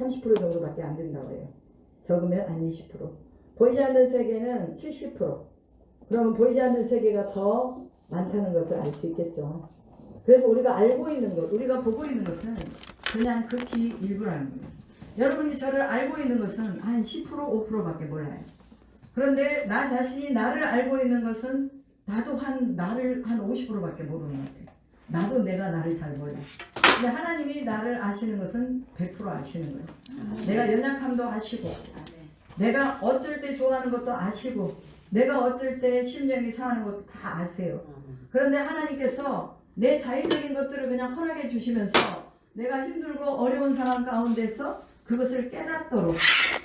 30% 정도밖에 안 된다고 해요. 적으면 한 20%. 보이지 않는 세계는 70%. 그러면 보이지 않는 세계가 더 많다는 것을 알 수 있겠죠. 그래서 우리가 알고 있는 것, 우리가 보고 있는 것은 그냥 극히 일부라는 거예요. 여러분이 저를 알고 있는 것은 한 10%, 5%밖에 몰라요. 그런데 나 자신이 나를 알고 있는 것은 나도 나를 한 50%밖에 모르는 것 같아요. 나도 내가 나를 잘 몰라. 근데 하나님이 나를 아시는 것은 100% 아시는 거예요. 내가 연약함도 아시고, 내가 어쩔 때 좋아하는 것도 아시고, 내가 어쩔 때 심령이 상하는 것도 다 아세요. 그런데 하나님께서 내 자의적인 것들을 그냥 허락해 주시면서 내가 힘들고 어려운 상황 가운데서 그것을 깨닫도록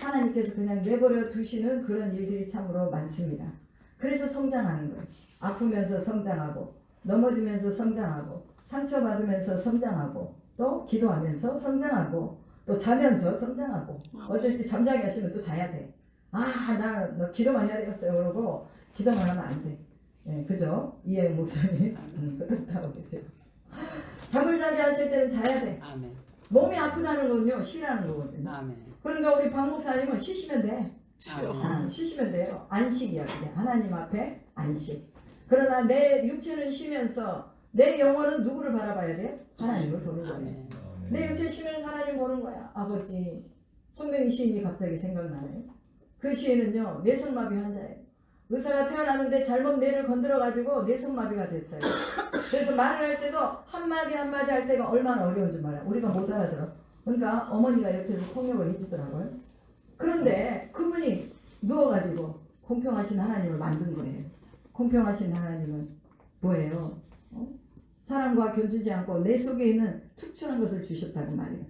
하나님께서 그냥 내버려 두시는 그런 일들이 참으로 많습니다. 그래서 성장하는 거예요. 아프면서 성장하고, 넘어지면서 성장하고, 상처받으면서 성장하고, 또 기도하면서 성장하고, 또 자면서 성장하고. 어쩔 때 잠자게 하시면 또 자야 돼. 너 기도 많이 해야 되겠어요. 그러고 기도만 하면 안 돼. 예, 그죠? 이해 목사님. 그렇다고 계세요. 잠을 자게 하실 때는 자야 돼. 아멘. 몸이 아프다는 건요, 쉬라는 거거든요. 아멘. 그러니까 우리 박 목사님은 쉬시면 돼. 아멘. 쉬시면 돼요. 안식이야. 그냥 하나님 앞에 안식. 그러나 내 육체는 쉬면서 내 영혼은 누구를 바라봐야 돼? 하나님을 보는 거예요. 아멘. 내 육체 쉬면서 하나님 보는 거야. 아버지. 손명희 시인이 갑자기 생각나네요. 그 시인은요, 뇌성마비 환자예요. 의사가 태어났는데 잘못 뇌를 건드려가지고 뇌성마비가 됐어요. 그래서 말을 할 때도 한마디 한마디 할 때가 얼마나 어려운 줄 몰라요. 우리가 못 알아들어. 그러니까 어머니가 옆에서 통역을 해주더라고요. 그런데 그분이 누워가지고 공평하신 하나님을 만든 거예요. 공평하신 하나님은 뭐예요? 사람과 견주지 않고 내 속에 있는 특출한 것을 주셨다고 말이에요.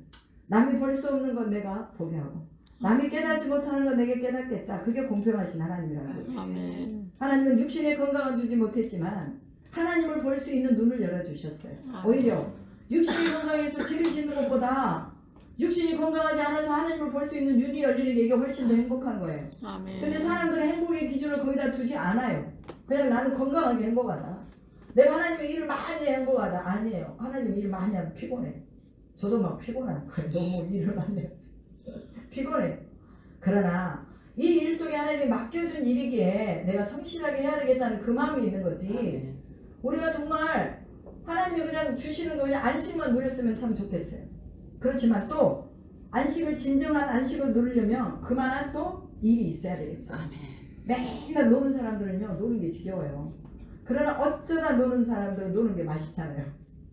남이 볼 수 없는 건 내가 보게 하고, 남이 깨닫지 못하는 건 내게 깨닫겠다. 그게 공평하신 하나님이라는 거죠. 아멘. 하나님은 육신의 건강은 주지 못했지만 하나님을 볼 수 있는 눈을 열어주셨어요. 오히려 육신이 건강해서 죄를 짓는 것보다 육신이 건강하지 않아서 하나님을 볼 수 있는 눈이 열리는 게 이게 훨씬 더 행복한 거예요. 아멘. 근데 사람들은 행복의 기준을 거기다 두지 않아요. 그냥 나는 건강하게 행복하다. 내가 하나님의 일을 많이 해 행복하다. 아니에요. 하나님 일 많이 하면 피곤해. 저도 막 피곤한 거예요. 너무 일을 많이 해서 피곤해. 그러나 이 일 속에 하나님이 맡겨준 일이기에 내가 성실하게 해야 되겠다는 그 마음이 있는 거지. 우리가 정말 하나님이 그냥 주시는 거 그냥 안식만 누렸으면 참 좋겠어요. 그렇지만 또 안식을 진정한 안식을 누리려면 그만한 또 일이 있어야 되겠죠. 아멘. 맨날 노는 사람들은요, 노는 게 지겨워요. 그러나 어쩌다 노는 사람들은 노는 게 맛있잖아요.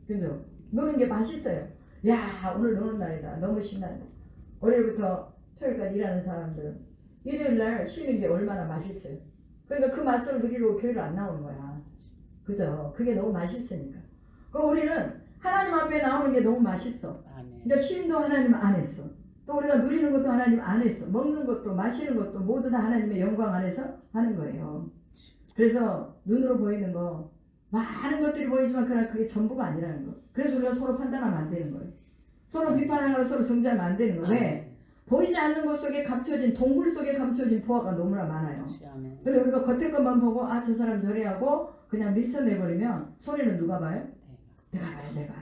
그죠? 노는 게 맛있어요. 야, 오늘 노는 날이다. 너무 신난다. 월요일부터 토요일까지 일하는 사람들은 일요일날 쉬는 게 얼마나 맛있어요. 그러니까 그 맛을 누리러 교회를 안 나오는 거야. 그죠? 그게 너무 맛있으니까. 그럼 우리는 하나님 앞에 나오는 게 너무 맛있어. 아멘. 그러니까 쉼도 하나님 안에서, 또 우리가 누리는 것도 하나님 안에서, 먹는 것도 마시는 것도 모두 다 하나님의 영광 안에서 하는 거예요. 그래서 눈으로 보이는 거 많은 것들이 보이지만 그러나 그게 전부가 아니라는 거. 그래서 우리가 서로 판단하면 안 되는 거예요. 서로 비판하거나 서로 정죄하면 안 되는 거예요. 왜? 보이지 않는 것 속에 감춰진, 동굴 속에 감춰진 보화가 너무나 많아요. 아멘. 근데 우리가 겉에 것만 보고 저 사람 저래 하고 그냥 밀쳐내버리면 손해는 누가 봐요? 내가 봐요. 내가.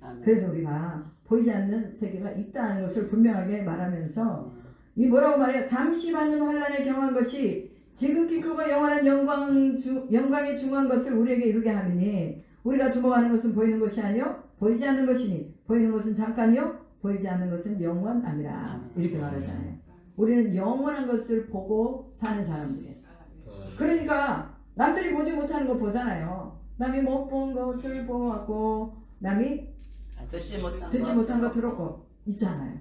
아멘. 그래서 우리가 보이지 않는 세계가 있다는 것을 분명하게 말하면서 이 뭐라고 말해요? 잠시 받는 환난에 경한 것이 지극히 크고 영원한 영광에 중한 것을 우리에게 이루게 하느니 우리가 주목하는 것은 보이는 것이 아니요 보이지 않는 것이니 보이는 것은 잠깐이요 보이지 않는 것은 영원함이라. 이렇게 말하잖아요. 우리는 영원한 것을 보고 사는 사람들이에요. 그러니까 남들이 보지 못하는 거 보잖아요. 남이 못 본 것을 보았고 남이 듣지 못한 거 들었고 있잖아요.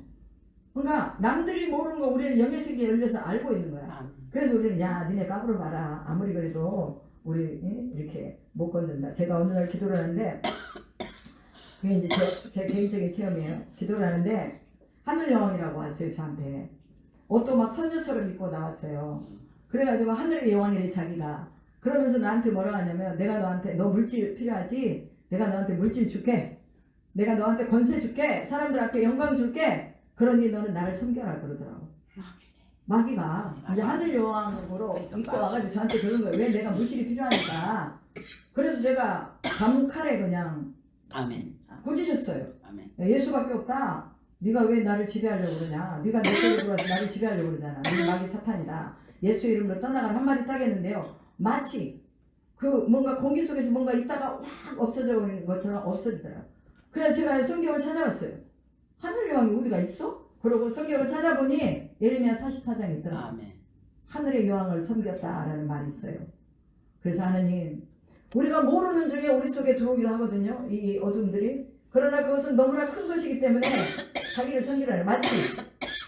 그러니까 남들이 모르는 거 우리는 영의 세계에 열려서 알고 있는 거야. 그래서 우리는 야 니네 까불어 봐라. 아무리 그래도 우리 이렇게 못 건든다. 제가 어느 날 기도를 하는데 그게 이제 제 개인적인 체험이에요. 기도를 하는데 하늘 여왕이라고 왔어요. 저한테 옷도 막 선녀처럼 입고 나왔어요. 그래가지고 하늘의 여왕이래 자기가. 그러면서 나한테 뭐라고 하냐면 내가 너한테 너 물질 필요하지? 내가 너한테 물질 줄게. 내가 너한테 권세 줄게. 사람들 앞에 영광 줄게. 그러니 너는 나를 섬겨라 그러더라고. 마귀가 이제 하늘 여왕으로 입고 와가지고 저한테 그런 거예요. 왜 내가 물질이 필요하니까. 그래서 제가 감칼에 그냥 아멘. 꾸짖었어요. 아멘. 예수밖에 없다. 네가 왜 나를 지배하려고 그러냐? 네가 내 속에 들어와서 나를 지배하려고 그러잖아. 너는 마귀 사탄이다. 예수 이름으로 떠나가는 한마디 따겠는데요. 마치 그 뭔가 공기 속에서 뭔가 있다가 확 없어져 버리는 것처럼 없어지더라. 그래서 제가 성경을 찾아봤어요. 하늘 여왕이 어디가 있어? 그러고 성경을 찾아보니 예레미야 44장에 있더라. 아멘. 하늘의 여왕을 섬겼다라는 말이 있어요. 그래서 하나님, 우리가 모르는 중에 우리 속에 들어오기도 하거든요. 이 어둠들이. 그러나 그것은 너무나 큰 것이기 때문에 자기를 섬기라는. 마치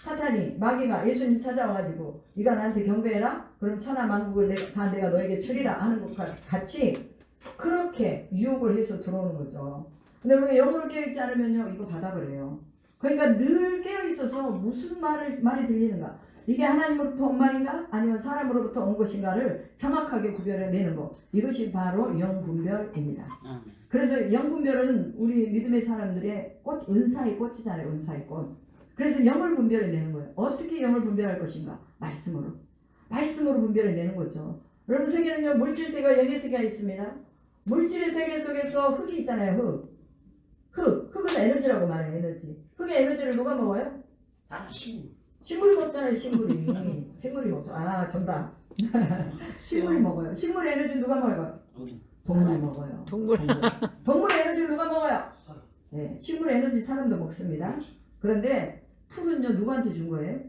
사탄이 마귀가 예수님 찾아와가지고 네가 나한테 경배해라. 그럼 천하 만국을 다 내가 너에게 주리라 하는 것과 같이 그렇게 유혹을 해서 들어오는 거죠. 근데 우리가 영으로 깨어있지 않으면요 이거 받아버려요. 그러니까 늘 깨어있어서 무슨 말이 들리는가, 이게 하나님으로부터 온 말인가 아니면 사람으로부터 온 것인가를 정확하게 구별해내는 것, 이것이 바로 영분별입니다. 아멘. 그래서 영분별은 우리 믿음의 사람들의 꽃, 은사의 꽃이잖아요. 은사의 꽃. 그래서 영을 분별해내는 거예요. 어떻게 영을 분별할 것인가? 말씀으로 분별해내는 거죠. 여러분, 세계는요 물질 세계와 영의 세계가 있습니다. 물질의 세계 속에서 흙이 있잖아요. 흙은 에너지라고 말해요. 에너지. 흙의 에너지를 누가 먹어요? 식물이 먹잖아요. 식물이 먹죠. 아, 정답. 식물이 먹어요. 식물의 에너지 누가 먹어요? 동물이 먹어요. 동물의 에너지를 누가 먹어요? 네, 식물의 에너지 사람도 먹습니다. 그런데 풀은요 누구한테 준 거예요?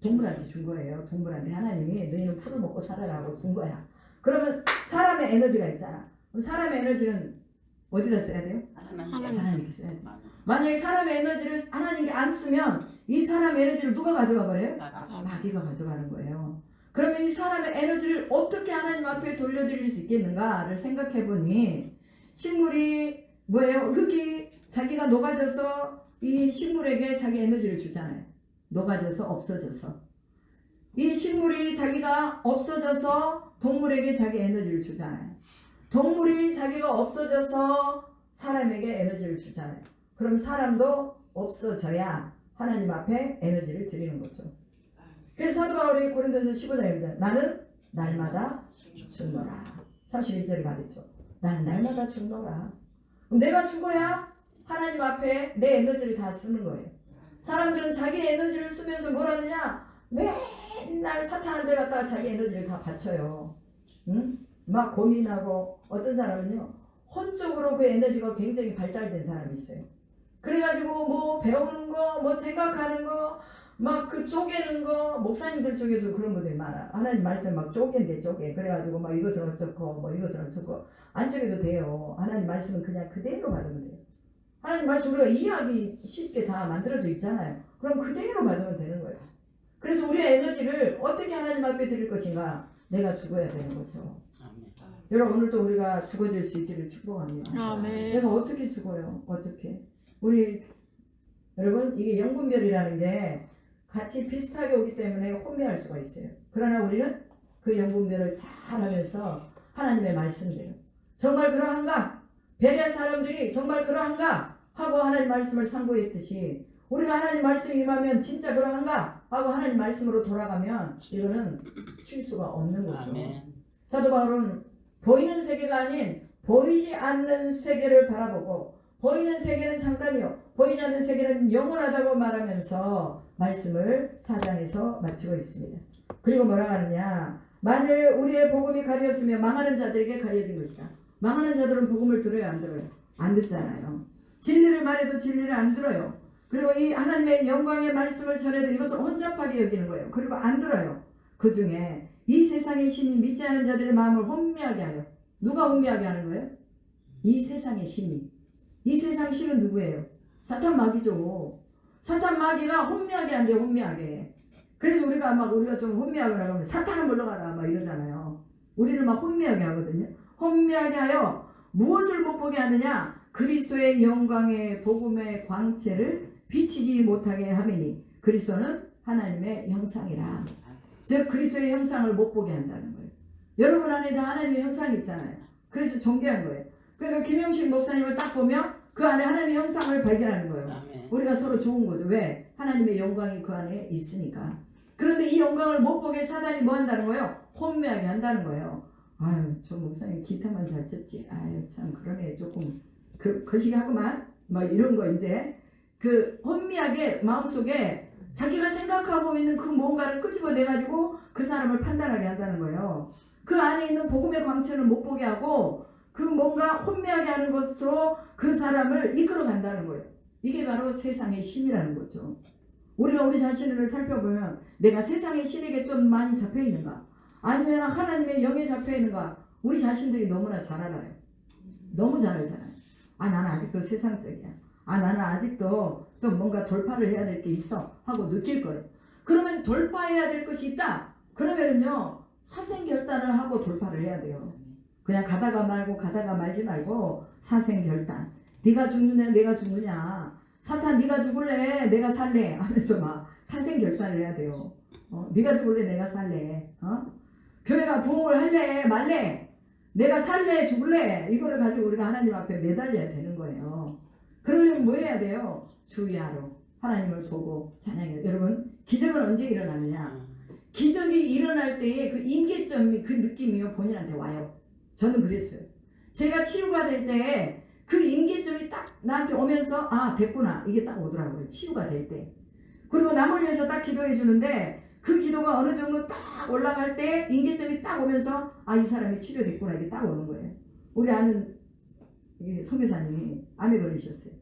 동물한테 준 거예요. 동물한테 하나님이 너희는 풀을 먹고 살아라고 준 거야. 그러면 사람의 에너지가 있잖아. 그럼 사람의 에너지는 어디다 써야 돼요? 하나님께 써야 돼요. 만약에 사람의 에너지를 하나님께 안 쓰면 이 사람의 에너지를 누가 가져가 버려요? 마귀가 가져가는 거예요. 그러면 이 사람의 에너지를 어떻게 하나님 앞에 돌려드릴 수 있겠는가를 생각해 보니, 식물이 뭐예요? 흙이 자기가 녹아져서 이 식물에게 자기 에너지를 주잖아요. 녹아져서 없어져서. 이 식물이 자기가 없어져서 동물에게 자기 에너지를 주잖아요. 동물이 자기가 없어져서 사람에게 에너지를 주잖아요. 그럼 사람도 없어져야 하나님 앞에 에너지를 드리는 거죠. 그래서 사도 바울이 고린도전서 15장에 보자. 나는 날마다 죽노라. 31절에 말했죠. 나는 날마다 죽노라. 그럼 내가 죽어야 하나님 앞에 내 에너지를 다 쓰는 거예요. 사람들은 자기 에너지를 쓰면서 뭘 하느냐? 맨날 사탄한테 갖다가 자기 에너지를 다 바쳐요. 응? 막 고민하고, 어떤 사람은요 혼적으로 그 에너지가 굉장히 발달된 사람이 있어요. 그래가지고 뭐 배우는 거, 뭐 생각하는 거, 막 그 쪼개는 거, 목사님들 중에서 그런 분들이 많아. 하나님 말씀 막 쪼갠대. 그래가지고 막 이것은 어쩌고 뭐 이것은 어쩌고 안 쪼개도 돼요. 하나님 말씀은 그냥 그대로 받으면 돼요. 하나님 말씀 우리가 이해하기 쉽게 다 만들어져 있잖아요. 그럼 그대로 받으면 되는 거예요. 그래서 우리의 에너지를 어떻게 하나님 앞에 드릴 것인가? 내가 죽어야 되는 거죠. 아멘. 여러분, 오늘도 우리가 죽어질 수 있기를 축복합니다. 아멘. 내가 어떻게 죽어요? 어떻게? 우리 여러분, 이게 영분별이라는 게 같이 비슷하게 오기 때문에 혼미할 수가 있어요. 그러나 우리는 그 영분별을 잘 하면서 하나님의 말씀대로 정말 그러한가? 베레아 사람들이 정말 그러한가? 하고 하나님 말씀을 상고했듯이 우리가 하나님 말씀이 임하면 진짜 그러한가? 하고 하나님 말씀으로 돌아가면 이거는 쉴 수가 없는 거죠. 아멘. 사도 바울은 보이는 세계가 아닌 보이지 않는 세계를 바라보고, 보이는 세계는 잠깐이요 보이지 않는 세계는 영원하다고 말하면서 말씀을 4장에서 마치고 있습니다. 그리고 뭐라고 하느냐? 만일 우리의 복음이 가려졌으면 망하는 자들에게 가려진 것이다. 망하는 자들은 복음을 들어요, 안 들어요? 안 듣잖아요. 진리를 말해도 진리를 안 들어요. 그리고 이 하나님의 영광의 말씀을 전해도 이것을 혼잡하게 여기는 거예요. 그리고 안 들어요. 그 중에 이 세상의 신이 믿지 않은 자들의 마음을 혼미하게 하여. 누가 혼미하게 하는 거예요? 이 세상의 신이. 이 세상 신은 누구예요? 사탄 마귀죠. 사탄 마귀가 혼미하게 한대요. 혼미하게. 그래서 우리가 좀 혼미하게 하면 사탄을 물러가라 막 이러잖아요. 우리를 막 혼미하게 하거든요. 혼미하게 하여 무엇을 못 보게 하느냐? 그리스도의 영광의 복음의 광채를 비치지 못하게 하매니 그리스도는 하나님의 형상이라. 즉 그리스도의 형상을 못 보게 한다는 거예요. 여러분 안에 다 하나님의 형상이 있잖아요. 그래서 존귀한 거예요. 그러니까 김영식 목사님을 딱 보면 그 안에 하나님의 형상을 발견하는 거예요. 아멘. 우리가 서로 좋은 거죠. 왜? 하나님의 영광이 그 안에 있으니까. 그런데 이 영광을 못 보게 사단이 뭐 한다는 거예요? 혼미하게 한다는 거예요. 아유, 저 목사님 기타만 잘 쳤지. 아유, 참 그러네. 조금 거시기하구만. 막 이런 거 이제 그 혼미하게 마음속에 자기가 생각하고 있는 그 뭔가를 끄집어내가지고 그 사람을 판단하게 한다는 거예요. 그 안에 있는 복음의 광채를 못 보게 하고 그 뭔가 혼미하게 하는 것으로 그 사람을 이끌어 간다는 거예요. 이게 바로 세상의 신이라는 거죠. 우리가 우리 자신을 살펴보면 내가 세상의 신에게 좀 많이 잡혀 있는가? 아니면 하나님의 영에 잡혀 있는가? 우리 자신들이 너무나 잘 알아요. 너무 잘 알잖아요. 아, 나는 아직도 세상적이야. 아, 나는 아직도 좀 뭔가 돌파를 해야 될 게 있어 하고 느낄 거예요. 그러면 돌파해야 될 것이 있다. 그러면은요 사생결단을 하고 돌파를 해야 돼요. 그냥 가다가 말지 말고 사생결단. 네가 죽느냐 내가 죽느냐. 사탄 네가 죽을래 내가 살래 하면서 막 사생결단을 해야 돼요. 네가 죽을래 내가 살래. 교회가 부흥을 할래 말래. 내가 살래 죽을래. 이거를 가지고 우리가 하나님 앞에 매달려야 되는 거예요. 그러려면 뭐 해야 돼요? 주의하러 하나님을 보고 찬양해요. 여러분 기적은 언제 일어나느냐? 기적이 일어날 때의 그 임계점이 그 느낌이요 본인한테 와요. 저는 그랬어요. 제가 치유가 될 때 그 임계점이 딱 나한테 오면서 아 됐구나 이게 딱 오더라고요. 치유가 될 때. 그리고 남을 위해서 딱 기도해 주는데 그 기도가 어느 정도 딱 올라갈 때 임계점이 딱 오면서 아 이 사람이 치료됐구나 이게 딱 오는 거예요. 우리 아는 송교사님이 암에 걸리셨어요.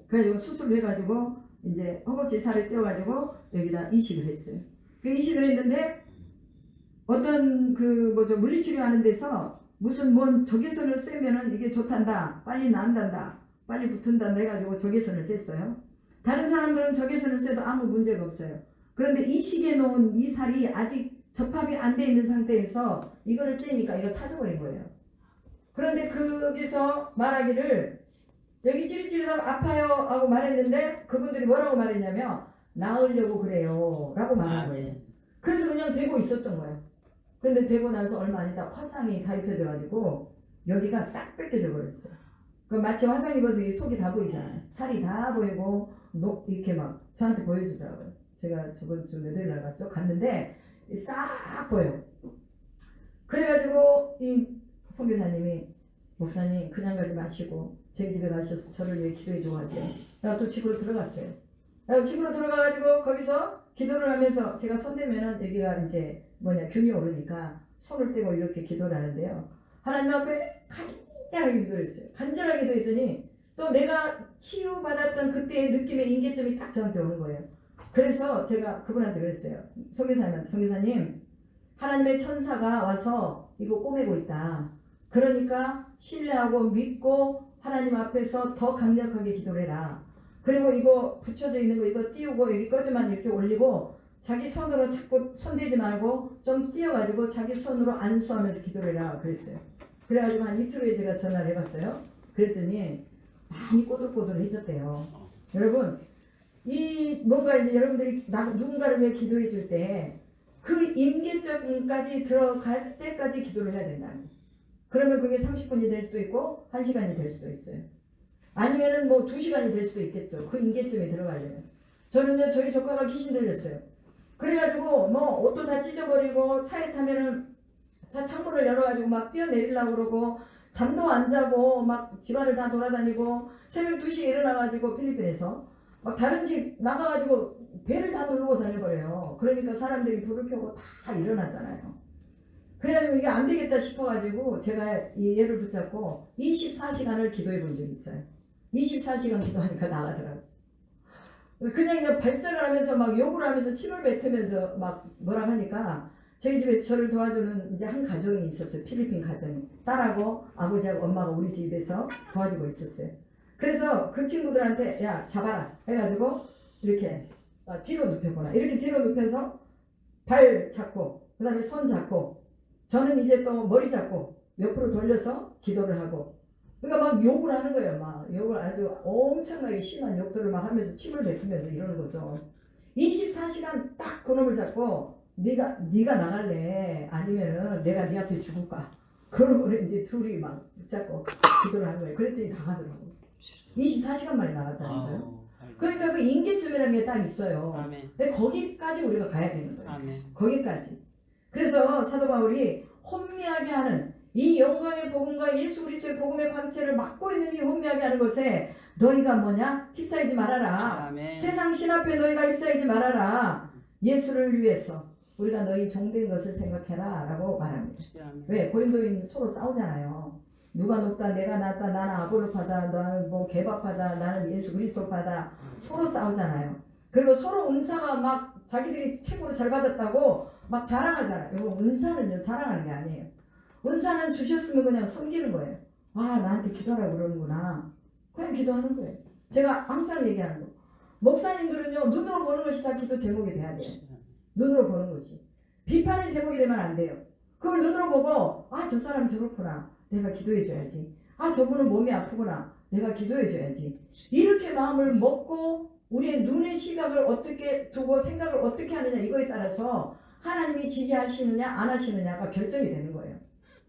그래가지고 수술을 해가지고 이제 허벅지 살을 떼어가지고 여기다 이식을 했어요. 그 이식을 했는데 어떤 그 뭐죠 물리치료하는 데서 무슨 뭔 적외선을 쐬면은 이게 좋단다, 빨리 나은단다, 빨리 붙은단다 해가지고 적외선을 쐈어요. 다른 사람들은 적외선을 쐬도 아무 문제가 없어요. 그런데 이식해 놓은 이 살이 아직 접합이 안 돼 있는 상태에서 이거를 쬐니까 이거 타져버린 거예요. 그런데 거기서 말하기를 여기 찌릿찌릿하고 아파요 하고 말했는데 그분들이 뭐라고 말했냐면 나으려고 그래요 라고 말한 거예요. 그래서 그냥 대고 있었던 거예요. 그런데 대고 나서 얼마 안 있다 화상이 다 입혀져 가지고 여기가 싹 뺏겨져 버렸어요. 그 마치 화상 입어서 이 속이 다 보이잖아요. 살이 다 보이고 이렇게 막 저한테 보여주더라고요. 제가 저번 주 몇 일날 갔죠? 갔는데 싹 보여. 그래가지고 이 선교사님이 목사님 그냥 가지 마시고 저희 집에 가셔서 저를 위해 기도해 주고 하세요. 내가 또 집으로 들어갔어요. 내가 집으로 들어가가지고 거기서 기도를 하면서 제가 손대면은 여기가 이제 균이 오르니까 손을 떼고 이렇게 기도를 하는데요. 하나님 앞에 간절하게 기도를 했어요. 간절하게 기도했더니 또 내가 치유받았던 그때의 느낌의 임계점이 딱 저한테 오는 거예요. 그래서 제가 그분한테 그랬어요. 송교사님한테 송교사님 하나님의 천사가 와서 이거 꼬매고 있다. 그러니까 신뢰하고 믿고 하나님 앞에서 더 강력하게 기도를 해라. 그리고 이거 붙여져 있는 거 이거 띄우고 여기 꺼지만 이렇게 올리고 자기 손으로 자꾸 손대지 말고 좀 띄워가지고 자기 손으로 안수하면서 기도를 해라 그랬어요. 그래가지고 한 이틀 후에 제가 전화를 해봤어요. 그랬더니 많이 꼬들꼬들해졌대요. 여러분 이 뭔가 이제 여러분들이 누군가를 위해 기도해 줄 때 그 임계점까지 들어갈 때까지 기도를 해야 된다는 거예요. 그러면 그게 30분이 될 수도 있고 1시간이 될 수도 있어요. 아니면은 뭐 2시간이 될 수도 있겠죠. 그 임계점에 들어가려면. 저는요 저희 조카가 귀신 들렸어요. 그래가지고 뭐 옷도 다 찢어버리고 차에 타면은 차 창문을 열어가지고 막 뛰어내리려고 그러고 잠도 안 자고 막 집안을 다 돌아다니고 새벽 2시에 일어나가지고 필리핀에서 막 다른 집 나가가지고 배를 다 누르고 다녀버려요. 그러니까 사람들이 불을 켜고 다 일어나잖아요. 그래가지고 이게 안 되겠다 싶어가지고 제가 이 얘를 붙잡고 24시간을 기도해 본 적이 있어요. 24시간 기도하니까 나가더라고요. 그냥 발작을 하면서 막 욕을 하면서 침을 뱉으면서 막 뭐라 하니까 저희 집에서 저를 도와주는 이제 한 가정이 있었어요. 필리핀 가정이. 딸하고 아버지하고 엄마가 우리 집에서 도와주고 있었어요. 그래서 그 친구들한테 야 잡아라 해가지고 이렇게 뒤로 눕혀보라. 이렇게 뒤로 눕혀서 발 잡고 그 다음에 손 잡고 저는 이제 또 머리 잡고 옆으로 돌려서 기도를 하고 그러니까 막 욕을 하는 거예요. 막 욕을 아주 엄청나게 심한 욕들을 막 하면서 침을 뱉으면서 이러는 거죠. 24시간 딱 그놈을 잡고 네가 나갈래 아니면은 내가 네 앞에 죽을까. 그러고 이제 둘이 막 붙잡고 기도를 하는 거예요. 그랬더니 나가더라고. 24시간 만에 나갔다는 거예요. 그러니까 그 임계점이라는 게 딱 있어요. 아멘. 근데 거기까지 우리가 가야 되는 거예요. 아멘. 거기까지. 그래서 사도 바울이 혼미하게 하는 이 영광의 복음과 예수 그리스도의 복음의 광채를 막고 있는 이 혼미하게 하는 것에 너희가 뭐냐? 휩싸이지 말아라. 아멘. 세상 신 앞에 너희가 휩싸이지 말아라. 예수를 위해서 우리가 너희 종된 것을 생각해라 라고 말합니다. 아멘. 왜? 고린도인 서로 싸우잖아요. 누가 높다, 내가 낮다, 나는 아볼로파다, 나는 뭐 개바파다, 나는 예수 그리스도파다. 서로 싸우잖아요. 그리고 서로 은사가 막 자기들이 최고로 잘 받았다고 막 자랑하잖아요. 이거 은사는요 자랑하는 게 아니에요. 은사는 주셨으면 그냥 섬기는 거예요. 아, 나한테 기도하라고 그러는구나. 그냥 기도하는 거예요. 제가 항상 얘기하는 거. 목사님들은요 눈으로 보는 것이 다 기도 제목이 돼야 돼요. 눈으로 보는 것이. 비판의 제목이 되면 안 돼요. 그걸 눈으로 보고 아, 저 사람 저렇구나. 내가 기도해 줘야지. 아, 저분은 몸이 아프구나. 내가 기도해 줘야지. 이렇게 마음을 먹고 우리의 눈의 시각을 어떻게 두고 생각을 어떻게 하느냐 이거에 따라서 하나님이 지지하시느냐 안 하시느냐가 결정이 되는 거예요.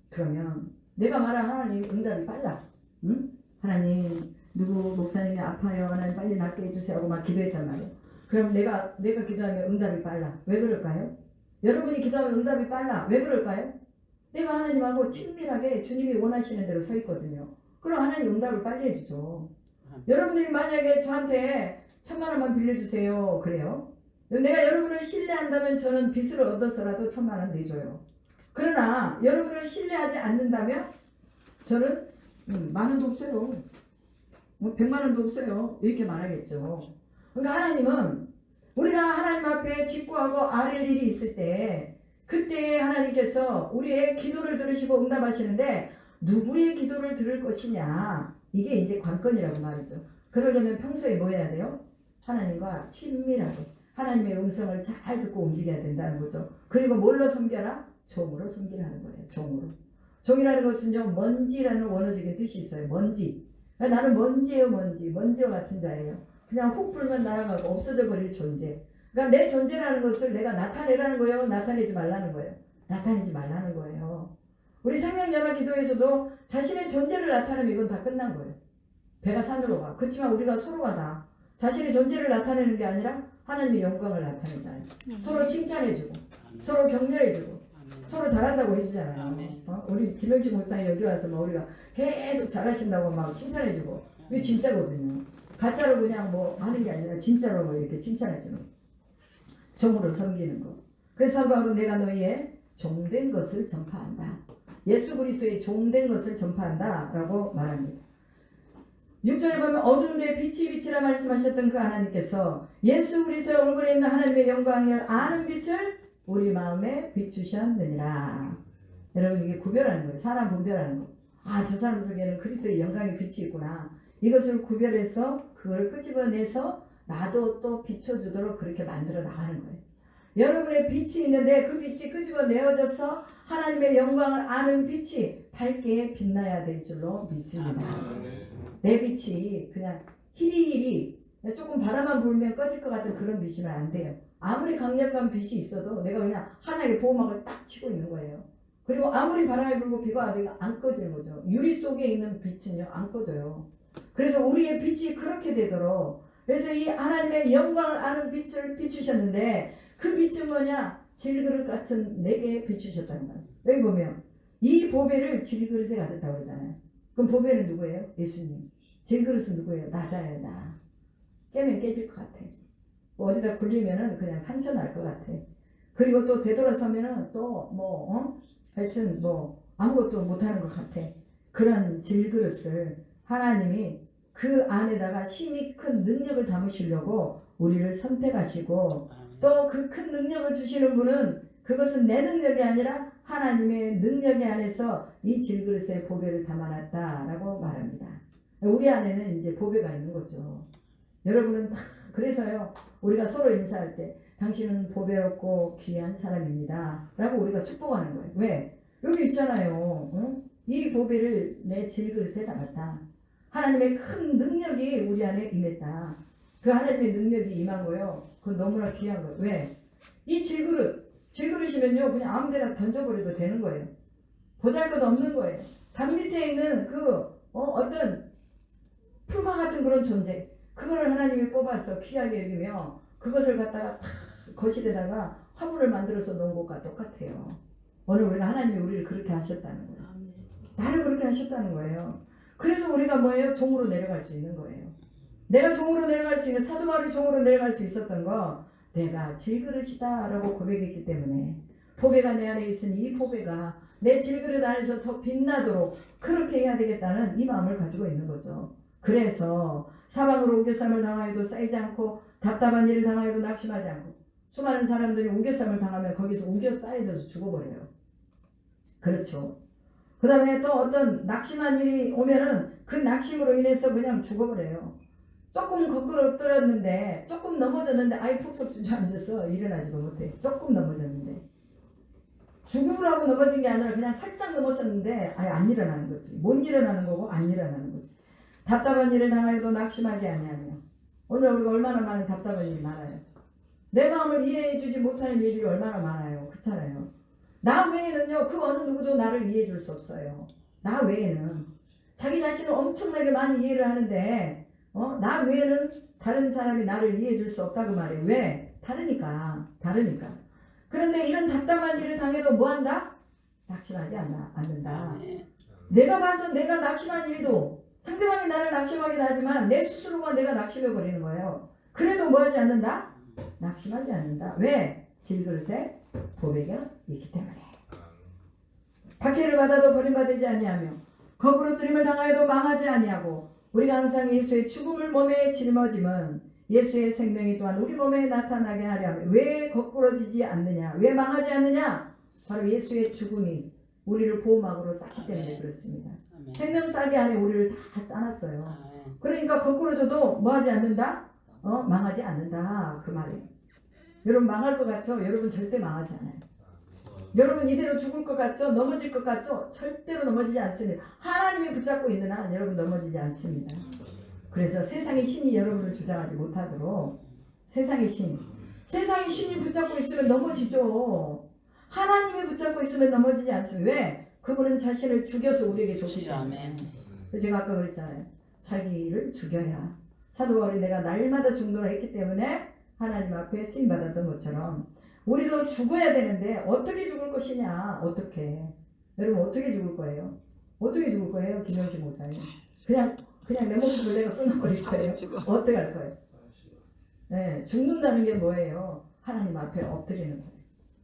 그러면 내가 말한 하나님 응답이 빨라. 응? 하나님 누구 목사님이 아파요. 하나님 빨리 낫게 해주세요 하고 막 기도했단 말이에요. 그럼 내가 기도하면 응답이 빨라. 왜 그럴까요? 여러분이 기도하면 응답이 빨라. 왜 그럴까요? 내가 하나님하고 친밀하게 주님이 원하시는 대로 서 있거든요. 그럼 하나님 응답을 빨리 해주죠. 여러분들이 만약에 저한테 1,000만 원만 빌려주세요. 그래요. 내가 여러분을 신뢰한다면 저는 빚을 얻어서라도 1,000만 원 내줘요. 그러나 여러분을 신뢰하지 않는다면 저는 10,000원도 없어요. 뭐 100만 원도 없어요. 이렇게 말하겠죠. 그러니까 하나님은 우리가 하나님 앞에 직구하고 아뢰 일이 있을 때 그때 하나님께서 우리의 기도를 들으시고 응답하시는데 누구의 기도를 들을 것이냐 이게 이제 관건이라고 말이죠. 그러려면 평소에 뭐 해야 돼요? 하나님과 친밀하게 하나님의 음성을 잘 듣고 움직여야 된다는 거죠. 그리고 뭘로 섬겨라? 종으로 섬기라는 거예요. 종으로. 종이라는 것은요 먼지라는 원어적인 뜻이 있어요. 먼지. 그러니까 나는 먼지예요. 먼지와 같은 자예요. 그냥 훅 불면 날아가고 없어져 버릴 존재. 그러니까 내 존재라는 것을 내가 나타내라는 거예요. 나타내지 말라는 거예요. 나타내지 말라는 거예요. 우리 생명연합기도에서도 자신의 존재를 나타내면 이건 다 끝난 거예요. 배가 산으로 가. 그렇지만 우리가 서로가 다 자신의 존재를 나타내는 게 아니라 하나님의 영광을 나타내잖아요. 서로 칭찬해주고 서로 격려해주고 서로 잘한다고 해주잖아요. 우리 김영식 목사님 여기 와서 뭐 우리가 계속 잘하신다고 막 칭찬해주고 이게 진짜거든요. 가짜로 그냥 뭐 하는 게 아니라 진짜로 뭐 이렇게 칭찬해주는 거. 종으로 섬기는 거. 그래서 바로 내가 너희의 종된 것을 전파한다. 예수 그리스도의 종된 것을 전파한다 라고 말합니다. 6절에 보면 어두운데 빛이 빛이라 말씀하셨던 그 하나님께서 예수 그리스도의 얼굴에 있는 하나님의 영광을 아는 빛을 우리 마음에 비추셨느니라. 여러분 이게 구별하는 거예요. 사람 분별하는 거. 아, 저 사람 속에는 그리스도의 영광의 빛이 있구나. 이것을 구별해서 그걸 끄집어내서 나도 또 비춰주도록 그렇게 만들어 나가는 거예요. 여러분의 빛이 있는데 그 빛이 끄집어내어져서 하나님의 영광을 아는 빛이 밝게 빛나야 될 줄로 믿습니다. 내 빛이 그냥 히리히리 조금 바람만 불면 꺼질 것 같은 그런 빛이면 안 돼요. 아무리 강력한 빛이 있어도 내가 그냥 하나의 보호막을 딱 치고 있는 거예요. 그리고 아무리 바람이 불고 비가 와도 안 꺼지는 거죠. 유리 속에 있는 빛은요 안 꺼져요. 그래서 우리의 빛이 그렇게 되도록 그래서 이 하나님의 영광을 아는 빛을 비추셨는데 그 빛은 뭐냐? 질그릇 같은 내게 비추셨다는 거예요. 여기 보면 이 보배를 질그릇에 가졌다고 그러잖아요. 그럼 보배는 누구예요? 예수님. 질그릇은 누구예요? 나잖아요. 나. 깨면 깨질 것 같아. 뭐 어디다 굴리면은 그냥 상처 날 것 같아. 그리고 또 되돌아서면은 또 하여튼 뭐 아무것도 못하는 것 같아. 그런 질그릇을 하나님이 그 안에다가 심히 큰 능력을 담으시려고 우리를 선택하시고 또 그 큰 능력을 주시는 분은 그것은 내 능력이 아니라 하나님의 능력이 안에서 이 질그릇에 보배를 담아놨다라고 말합니다. 우리 안에는 이제 보배가 있는 거죠. 여러분은 다 그래서요 우리가 서로 인사할 때 당신은 보배롭고 귀한 사람입니다 라고 우리가 축복하는 거예요. 왜? 여기 있잖아요. 응? 이 보배를 내 질그릇에 담았다. 하나님의 큰 능력이 우리 안에 임했다. 그 하나님의 능력이 임한 거요. 그건 너무나 귀한 거예요. 왜? 이 질그릇이면요 그냥 아무데나 던져버려도 되는 거예요. 보잘것없는 거예요. 담 밑에 있는 그 어떤 풀과 같은 그런 존재 그거를 하나님이 뽑아서 귀하게 여기며 그것을 갖다가 탁 거실에다가 화분을 만들어서 놓은 것과 똑같아요. 오늘 우리가 하나님이 우리를 그렇게 하셨다는 거예요. 나를 그렇게 하셨다는 거예요. 그래서 우리가 뭐예요? 종으로 내려갈 수 있는 거예요. 내가 종으로 내려갈 수 있는 사도 바울이 종으로 내려갈 수 있었던 거 내가 질그릇이다 라고 고백했기 때문에 보배가 내 안에 있으니 이 보배가 내 질그릇 안에서 더 빛나도록 그렇게 해야 되겠다는 이 마음을 가지고 있는 거죠. 그래서 사방으로 우겨쌈을 당하여도 쌓이지 않고 답답한 일을 당하여도 낙심하지 않고 수많은 사람들이 우겨쌈을 당하면 거기서 우겨 쌓여져서 죽어버려요. 그렇죠. 그 다음에 또 어떤 낙심한 일이 오면은 그 낙심으로 인해서 그냥 죽어버려요. 조금 거꾸로 떨었는데 조금 넘어졌는데 아예 푹 속 주저앉아서 일어나지도 못해. 조금 넘어졌는데 죽으라고 넘어진 게 아니라 그냥 살짝 넘어졌는데 아예 안 일어나는 거지. 못 일어나는 거고 안 일어나는 거지. 답답한 일을 당하여도 낙심하지 아니하며. 오늘 우리가 얼마나 많은 답답한 일이 많아요. 내 마음을 이해해 주지 못하는 일들이 얼마나 많아요. 그렇잖아요. 나 외에는요 그 어느 누구도 나를 이해해 줄 수 없어요. 나 외에는 자기 자신을 엄청나게 많이 이해를 하는데 나 외에는 다른 사람이 나를 이해해 줄 수 없다고 말해요. 왜? 다르니까. 그런데 이런 답답한 일을 당해도 뭐한다? 낙심하지 않는다. 내가 봐서 내가 낙심한 일도 상대방이 나를 낙심하긴 하지만 내 스스로가 내가 낙심해버리는 거예요. 그래도 뭐하지 않는다? 낙심하지 않는다. 왜? 질그릇에 보배가 있기 때문에. 박해를 받아도 버림받지 아니하며 거꾸로 뜨림을 당하여도 망하지 아니하고 우리가 항상 예수의 죽음을 몸에 짊어짐은 예수의 생명이 또한 우리 몸에 나타나게 하려 하며. 왜 거꾸러지지 않느냐? 왜 망하지 않느냐? 바로 예수의 죽음이 우리를 보호막으로 쌓기 때문에 그렇습니다. 생명 싸게 안에 우리를 다 쌓았어요. 그러니까 거꾸로져도 뭐하지 않는다? 망하지 않는다 그 말이에요. 여러분 망할 것 같죠? 여러분 절대 망하지 않아요. 여러분 이대로 죽을 것 같죠? 넘어질 것 같죠? 절대로 넘어지지 않습니다. 하나님이 붙잡고 있는 한 여러분 넘어지지 않습니다. 그래서 세상의 신이 여러분을 주장하지 못하도록 세상의 신이 붙잡고 있으면 넘어지죠. 하나님이 붙잡고 있으면 넘어지지 않습니다. 왜? 그분은 자신을 죽여서 우리에게 줬기 때문에. 제가 아까 그랬잖아요. 자기를 죽여야. 사도 바울이 내가 날마다 죽노라 했기 때문에 하나님 앞에 쓰임 받았던 것처럼 우리도 죽어야 되는데 어떻게 죽을 것이냐? 어떻게? 여러분 어떻게 죽을 거예요? 어떻게 죽을 거예요? 김영식 목사님. 그냥 내 목숨을 내가 끊어버릴 거예요? 어떻게 할 거예요? 네, 죽는다는 게 뭐예요? 하나님 앞에 엎드리는 거예요.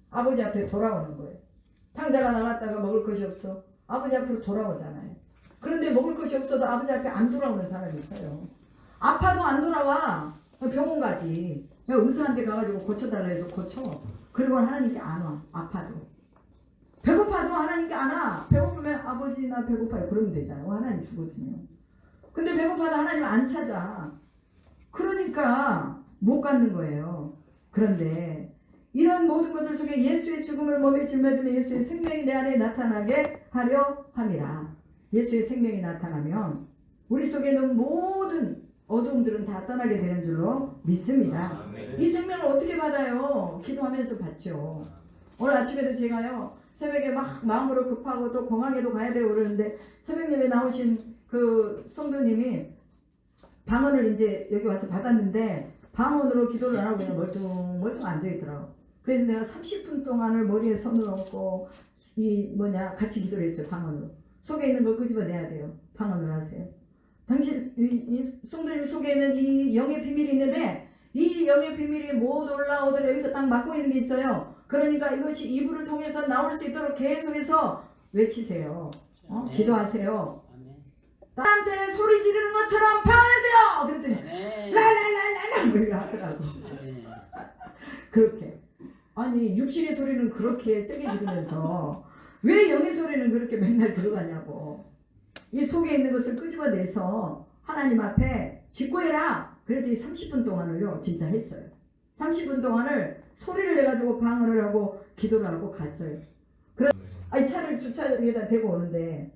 아버지 앞에 돌아오는 거예요. 탕자가 나갔다가 먹을 것이 없어. 아버지 앞으로 돌아오잖아요. 그런데 먹을 것이 없어도 아버지 앞에 안 돌아오는 사람이 있어요. 아파도 안 돌아와. 병원 가지. 의사한테 가가지고 고쳐달라 해서 고쳐. 그리고 하나님께 안 와. 아파도. 배고파도 하나님께 안 와. 배고프면 아버지 나 배고파요. 그러면 되잖아요. 하나님 죽어주면. 근데 배고파도 하나님 안 찾아. 그러니까 못 갖는 거예요. 그런데 이런 모든 것들 속에 예수의 죽음을 몸에 짊어지며 예수의 생명이 내 안에 나타나게 하려 함이라. 예수의 생명이 나타나면 우리 속에 있는 모든 어둠들은 다 떠나게 되는 줄로 믿습니다. 이 생명을 어떻게 받아요? 기도하면서 받죠. 오늘 아침에도 제가요 새벽에 막 마음으로 급하고 또 공항에도 가야 되고 그러는데 새벽 예배 나오신 그 성도님이 방언을 이제 여기 와서 받았는데 방언으로 기도를 안 하고 그냥 멀뚱 앉아있더라고. 그래서 내가 30분 동안을 머리에 손을 얹고 같이 기도를 했어요. 방언으로. 속에 있는 걸 끄집어내야 돼요. 방언을 하세요. 당신 이 성도님 속에 있는 이 영의 비밀이 있는데 이 영의 비밀이 못 올라오도록 여기서 딱 막고 있는 게 있어요. 그러니까 이것이 이불을 통해서 나올 수 있도록 계속해서 외치세요. 기도하세요. 나한테 소리 지르는 것처럼 방언하세요. 그랬더니 랄랄랄랄라 뭐 이거 하더라고. 그렇게. 아니 육신의 소리는 그렇게 세게 지르면서 왜 영의 소리는 그렇게 맨날 들어가냐고. 이 속에 있는 것을 끄집어내서 하나님 앞에 직고해라. 그랬더니 30분 동안을요 진짜 했어요. 30분 동안을 소리를 내가지고 방언을 하고 기도를 하고 갔어요. 아니 차를 주차장에다 대고 오는데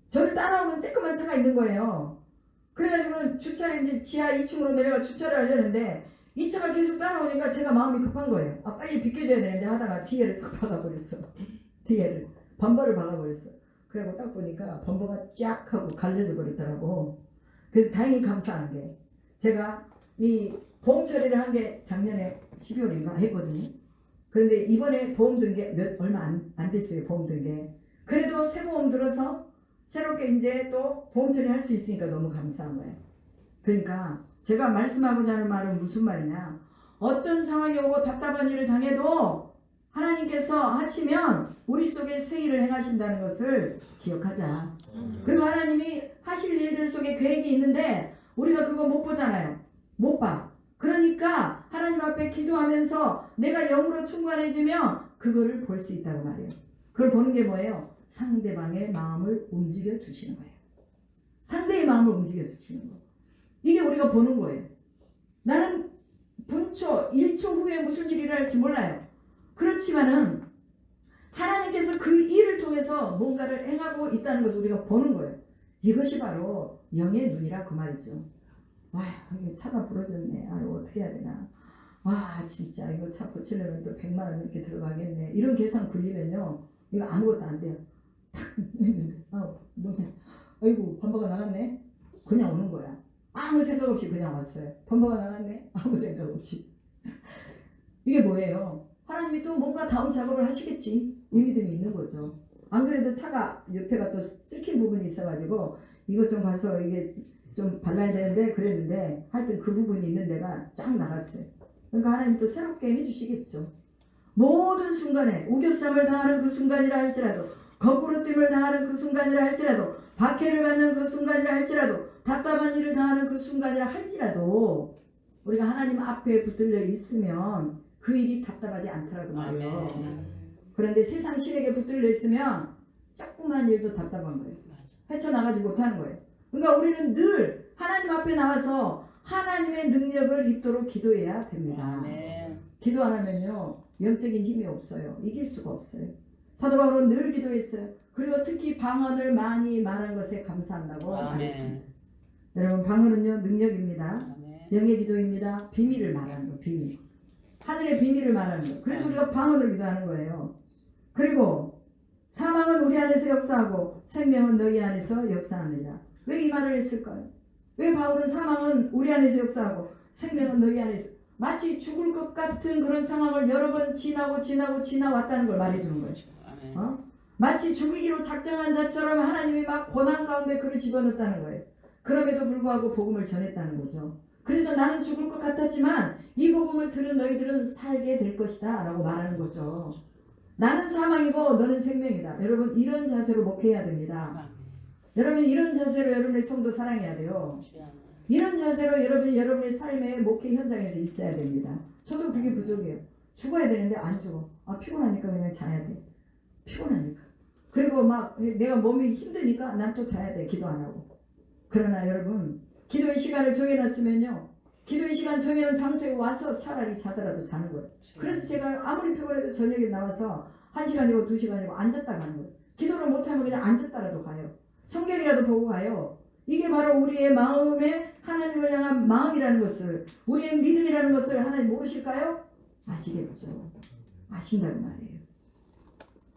저를 따라오는 쬐끄만 차가 있는 거예요. 그래가지고 주차를 이제 지하 2층으로 내려가 주차를 하려는데 이 차가 계속 따라오니까 제가 마음이 급한 거예요. 빨리 비켜줘야 되는데 하다가 뒤에를 딱 박아버렸어. 뒤에를 범버를 박아버렸어. 그리고 딱 보니까 범버가 쫙 하고 갈려져 버리더라고. 그래서 다행히 감사한 게 제가 이 보험 처리를 한 게 작년에 12월인가 했거든요. 그런데 이번에 보험 든 게 얼마 안 됐어요. 보험 든 게. 그래도 새 보험 들어서 새롭게 이제 또 보험 처리할 수 있으니까 너무 감사한 거예요. 그러니까 제가 말씀하고자 하는 말은 무슨 말이냐, 어떤 상황이 오고 답답한 일을 당해도 하나님께서 하시면 우리 속에 새 일을 행하신다는 것을 기억하자. 그리고 하나님이 하실 일들 속에 계획이 있는데 우리가 그거 못 보잖아요. 못 봐. 그러니까 하나님 앞에 기도하면서 내가 영으로 충만해지면 그거를 볼 수 있다고 말이에요. 그걸 보는 게 뭐예요? 상대방의 마음을 움직여 주시는 거예요. 상대의 마음을 움직여 주시는 거. 이게 우리가 보는 거예요. 나는 분초, 1초 후에 무슨 일이 일어날지 몰라요. 그렇지만은 하나님께서 그 일을 통해서 뭔가를 행하고 있다는 것을 우리가 보는 거예요. 이것이 바로 영의 눈이라 그 말이죠. 와, 이게 차가 부러졌네. 아유, 어떻게 해야 되나. 와, 진짜 이거 차 고치려면 또 100만 원 이렇게 들어가겠네. 이런 계산 굴리면요, 이거 아무것도 안 돼요. 탁 했는데, 뭐냐, 아이고 범버가 나갔네. 그냥 오는 거야. 아무 생각 없이 그냥 왔어요. 범버가 나갔네. 아무 생각 없이. 이게 뭐예요? 하나님이 또 뭔가 다음 작업을 하시겠지, 이 믿음이 있는 거죠. 안 그래도 차가 옆에가 또 쓸킨 부분이 있어가지고 이것 좀 가서 이게 좀 발라야 되는데 그랬는데, 하여튼 그 부분이 있는 데가 쫙 나갔어요. 그러니까 하나님 또 새롭게 해주시겠죠. 모든 순간에 우겨쌈을 당하는 그 순간이라 할지라도, 거꾸로 뜸을 당하는 그 순간이라 할지라도, 박해를 받는 그 순간이라 할지라도, 답답한 일을 당하는 그 순간이라 할지라도 우리가 하나님 앞에 붙들려 있으면 그 일이 답답하지 않더라고 말이에요. 그런데 세상 실에게 붙들려 있으면 조그만 일도 답답한 거예요. 헤쳐나가지 못하는 거예요. 그러니까 우리는 늘 하나님 앞에 나와서 하나님의 능력을 입도록 기도해야 됩니다. 기도 안 하면요, 영적인 힘이 없어요. 이길 수가 없어요. 사도 바울은 늘 기도했어요. 그리고 특히 방언을 많이 말한 것에 감사한다고 말했습니다. 여러분, 방언은요, 능력입니다. 영의 기도입니다. 비밀을 말하는 거, 비밀. 하늘의 비밀을 말하는 거. 그래서 우리가 방언을 기도하는 거예요. 그리고 사망은 우리 안에서 역사하고 생명은 너희 안에서 역사하느니라. 왜 이 말을 했을까요? 왜 바울은 사망은 우리 안에서 역사하고 생명은 너희 안에서, 마치 죽을 것 같은 그런 상황을 여러 번 지나왔다는 걸 말해주는 거예요. 마치 죽이기로 작정한 자처럼 하나님이 막 고난 가운데 그를 집어넣었다는 거예요. 그럼에도 불구하고 복음을 전했다는 거죠. 그래서 나는 죽을 것 같았지만 이 복음을 들은 너희들은 살게 될 것이다 라고 말하는 거죠. 나는 사망이고 너는 생명이다. 여러분, 이런 자세로 목회해야 됩니다. 여러분, 이런 자세로 여러분의 성도 사랑해야 돼요. 이런 자세로 여러분의 삶의 목회 현장에서 있어야 됩니다. 저도 그게 부족해요. 죽어야 되는데 안 죽어. 피곤하니까 그냥 자야 돼. 피곤하니까. 그리고 막 내가 몸이 힘드니까 난 또 자야 돼. 기도 안 하고. 그러나 여러분, 기도의 시간을 정해놨으면요, 기도의 시간 정해놓은 장소에 와서 차라리 자더라도 자는 거예요. 그래서 제가 아무리 피곤해도 저녁에 나와서 1시간이고 2시간이고 앉았다 가는 거예요. 기도를 못하면 그냥 앉았다라도 가요. 성경이라도 보고 가요. 이게 바로 우리의 마음에 하나님을 향한 마음이라는 것을, 우리의 믿음이라는 것을 하나님 모르실까요? 아시겠죠. 아신다는 말이에요.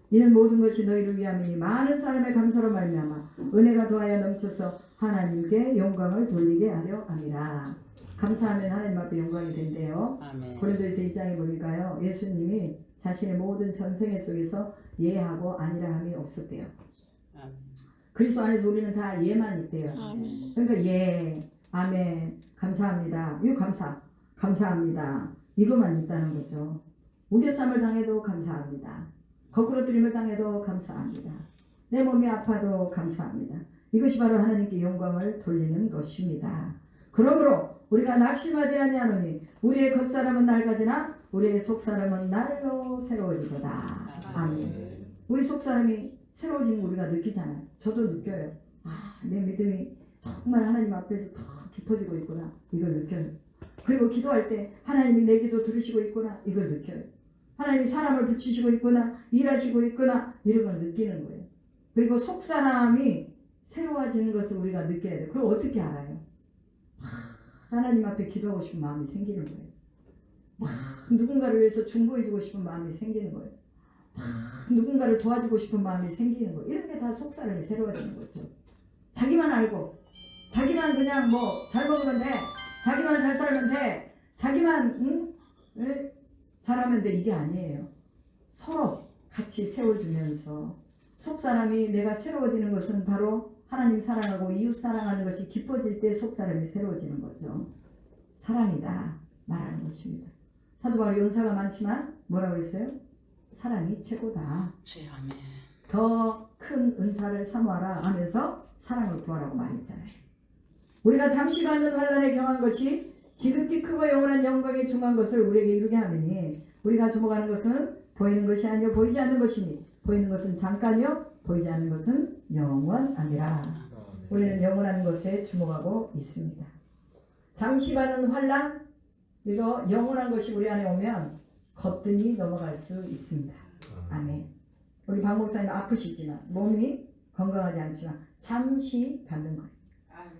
이는 모든 것이 너희를 위함이니 많은 사람의 감사로 말미암아 은혜가 더하여 넘쳐서 하나님께 영광을 돌리게 하려 함이라. 감사하면 하나님 앞에 영광이 된대요. 고린도에서 2장에 보니까요, 예수님이 자신의 모든 전생애 속에서 예하고 아니라 함이 없었대요. 그리스도 안에서 우리는 다 예만 있대요. 그러니까 예, 아멘, 감사합니다, 이거 감사합니다, 이것만 있다는 거죠. 우겨쌈을 당해도 감사합니다. 거꾸로 들임을 당해도 감사합니다. 내 몸이 아파도 감사합니다. 이것이 바로 하나님께 영광을 돌리는 것입니다. 그러므로 우리가 낙심하지 아니하노니 우리의 겉사람은 낡아지나 우리의 속사람은 날로 새로워지도다. 아멘. 우리 속사람이 새로워지는 우리가 느끼잖아요. 저도 느껴요. 내 믿음이 정말 하나님 앞에서 더 깊어지고 있구나, 이걸 느껴요. 그리고 기도할 때 하나님이 내 기도 들으시고 있구나, 이걸 느껴요. 하나님이 사람을 붙이시고 있구나, 일하시고 있구나, 이런 걸 느끼는 거예요. 그리고 속사람이 새로워지는 것을 우리가 느껴야 돼요. 그럼 어떻게 알아요? 하나님 앞에 기도하고 싶은 마음이 생기는 거예요. 누군가를 위해서 중보해주고 싶은 마음이 생기는 거예요. 누군가를 도와주고 싶은 마음이 생기는 거예요. 이런 게 다 속사람이 새로워지는 거죠. 자기만 알고, 자기만 그냥 뭐 잘 먹으면 돼, 자기만 잘 살면 돼, 자기만 잘하면 돼, 이게 아니에요. 서로 같이 세워주면서 속사람이 내가 새로워지는 것은 바로 하나님 사랑하고 이웃 사랑하는 것이 깊어질 때 속사람이 새로워지는 거죠. 사랑이다 말하는 것입니다. 사도 바울이 연사가 많지만 뭐라고 그랬어요? 사랑이 최고다. 더 큰 은사를 사모하라 하면서 사랑을 구하라고 말했잖아요. 우리가 잠시 받는 환난에 경한 것이 지극히 크고 영원한 영광에 중한 것을 우리에게 이루게 하느니 우리가 주목하는 것은 보이는 것이 아니요 보이지 않는 것이니 보이는 것은 잠깐이요 보이지 않는 것은 영원하니라. 우리는 영원한 것에 주목하고 있습니다. 잠시 받는 환난 이거 영원한 것이 우리 안에 오면 거뜬히 넘어갈 수 있습니다. 아멘. 우리 박 목사님 아프시지만 몸이 건강하지 않지만 잠시 받는 거예요.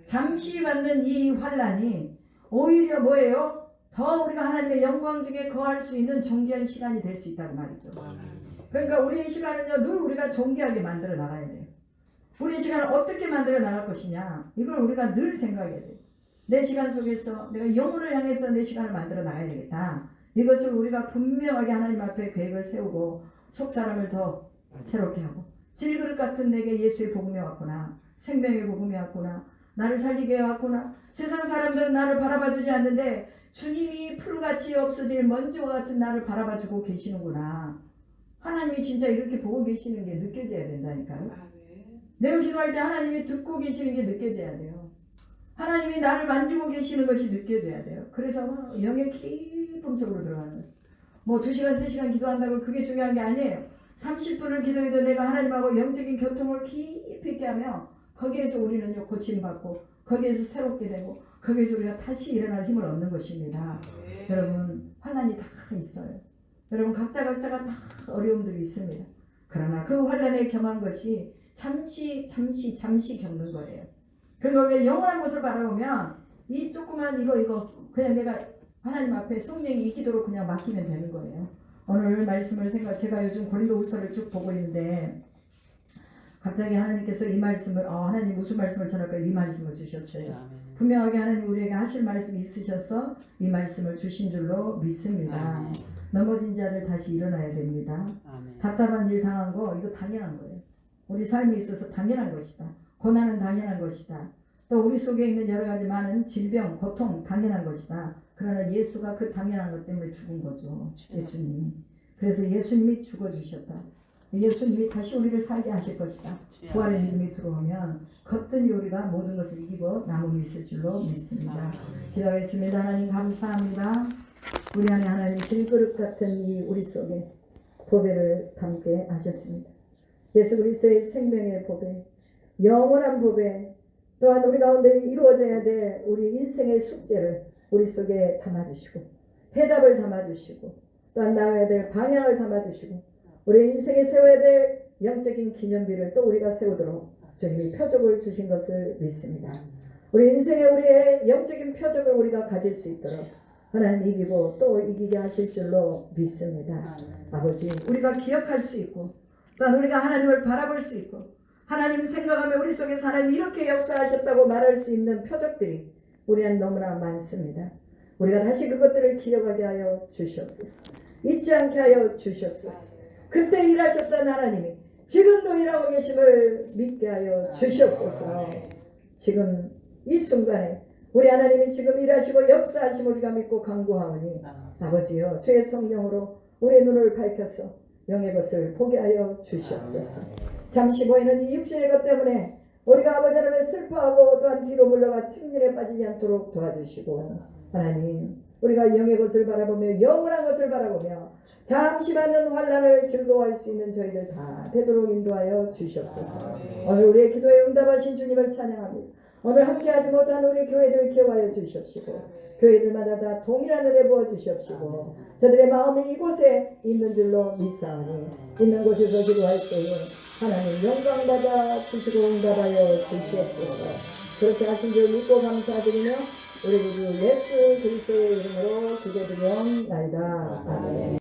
잠시 받는 이 환난이 오히려 뭐예요? 더 우리가 하나님의 영광 중에 거할 수 있는 존귀한 시간이 될 수 있다고 말이죠. 그러니까 우리의 시간은요 늘 우리가 존귀하게 만들어 나가야 돼요. 우리의 시간을 어떻게 만들어 나갈 것이냐 이걸 우리가 늘 생각해야 돼요. 내 시간 속에서 내가 영혼을 향해서 내 시간을 만들어 나가야 되겠다. 이것을 우리가 분명하게 하나님 앞에 계획을 세우고 속사람을 더 새롭게 하고 질그릇 같은 내게 예수의 복음이 왔구나. 생명의 복음이 왔구나. 나를 살리게 해왔구나. 세상 사람들은 나를 바라봐주지 않는데 주님이 풀같이 없어질 먼지와 같은 나를 바라봐주고 계시는구나. 하나님이 진짜 이렇게 보고 계시는 게 느껴져야 된다니까요. 내가 기도할 때 하나님이 듣고 계시는 게 느껴져야 돼요. 하나님이 나를 만지고 계시는 것이 느껴져야 돼요. 그래서 영의 깊은 속으로 들어가는 거예요. 뭐 2시간 3시간 기도한다고 그게 중요한 게 아니에요. 30분을 기도해도 내가 하나님하고 영적인 교통을 깊이 있게 하며 거기에서 우리는요 고침받고 거기에서 새롭게 되고 거기에서 우리가 다시 일어날 힘을 얻는 것입니다. 여러분 환난이 다 있어요. 여러분 각자가 다 어려움들이 있습니다. 그러나 그 환난에 경한 것이 잠시 겪는 거예요. 그러니까 영원한 것을 바라보면 이 조그만 이거 그냥 내가 하나님 앞에 성령이 이기도록 그냥 맡기면 되는 거예요. 오늘 말씀을 제가 요즘 고린도후서를 쭉 보고 있는데 갑자기 하나님께서 이 말씀을 하나님 무슨 말씀을 전할까 이 말씀을 주셨어요. 분명하게 하나님 우리에게 하실 말씀이 있으셔서 이 말씀을 주신 줄로 믿습니다. 넘어진 자를 다시 일어나야 됩니다. 답답한 일 당한 거 이거 당연한 거예요. 우리 삶에 있어서 당연한 것이다. 고난은 당연한 것이다. 또 우리 속에 있는 여러 가지 많은 질병, 고통 당연한 것이다. 그러나 예수가 그 당연한 것 때문에 죽은 거죠. 예수님이. 그래서 예수님이 죽어주셨다. 예수님이 다시 우리를 살게 하실 것이다. 부활의 믿음이 들어오면 거뜬히 우리가 모든 것을 이기고 남음이 있을 줄로 믿습니다. 기도하겠습니다. 하나님 감사합니다. 우리 안에 하나님 질그릇 같은 이 우리 속에 보배를 담게 하셨습니다. 예수 그리스도의 생명의 보배, 영원한 보배, 또한 우리 가운데 이루어져야 될 우리 인생의 숙제를 우리 속에 담아주시고 해답을 담아주시고 또한 나아가야 될 방향을 담아주시고 우리 인생에 세워야 될 영적인 기념비를 또 우리가 세우도록 주님이 표적을 주신 것을 믿습니다. 우리 인생에 우리의 영적인 표적을 우리가 가질 수 있도록 하나님 이기고 또 이기게 하실 줄로 믿습니다. 아버지 우리가 기억할 수 있고 또한 우리가 하나님을 바라볼 수 있고 하나님 생각하며 우리 속에서 하나님 이렇게 역사하셨다고 말할 수 있는 표적들이 우리 안에 너무나 많습니다. 우리가 다시 그것들을 기억하게 하여 주시옵소서. 잊지 않게 하여 주시옵소서. 그때 일하셨던 하나님이 지금도 일하고 계심을 믿게 하여 주시옵소서. 지금 이 순간에 우리 하나님이 지금 일하시고 역사하심을 우리가 믿고 간구하오니 아버지여 주의 성령으로 우리의 눈을 밝혀서 영의 것을 보게 하여 주시옵소서. 잠시 보이는 이 육신의 것 때문에 우리가 아버지 하나님의 슬퍼하고 또한 뒤로 물러가 침륜에 빠지지 않도록 도와주시고 하나님 우리가 영의 것을 바라보며 영원한 것을 바라보며 잠시 받는 환난을 즐거워할 수 있는 저희들 다 되도록 인도하여 주시옵소서. 오늘 우리의 기도에 응답하신 주님을 찬양합니다. 오늘 함께하지 못한 우리 교회들을 기억하여 주시옵시고 교회들마다 다 동일한 은혜 부어주시옵시고 저들의 마음이 이곳에 있는 줄로 믿사오니 있는 곳에서 기도할 때에 하나님 영광받아 주시고 응답하여 주시옵소서. 그렇게 하신 줄 믿고 감사드리며 우리 구주 예수 그리스도의 이름으로 기도드리옵나이다. 아멘.